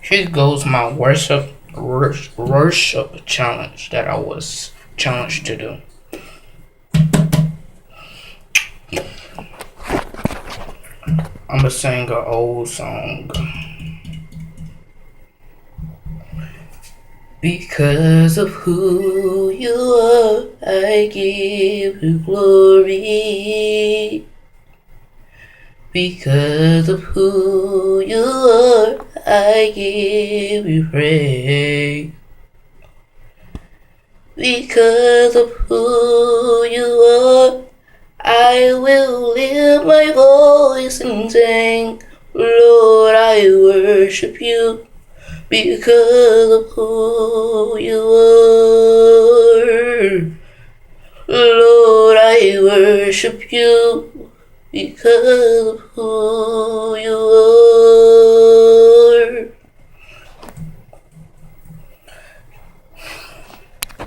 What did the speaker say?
Here goes my worship challenge that I was challenged to do. I'm gonna sing an old song. Because of who you are, I give you glory. Because of who you are, I give you praise. Because of who you are, I will lift my voice and sing, Lord, I worship you. Because of who you are, Lord, I worship you. Because of who you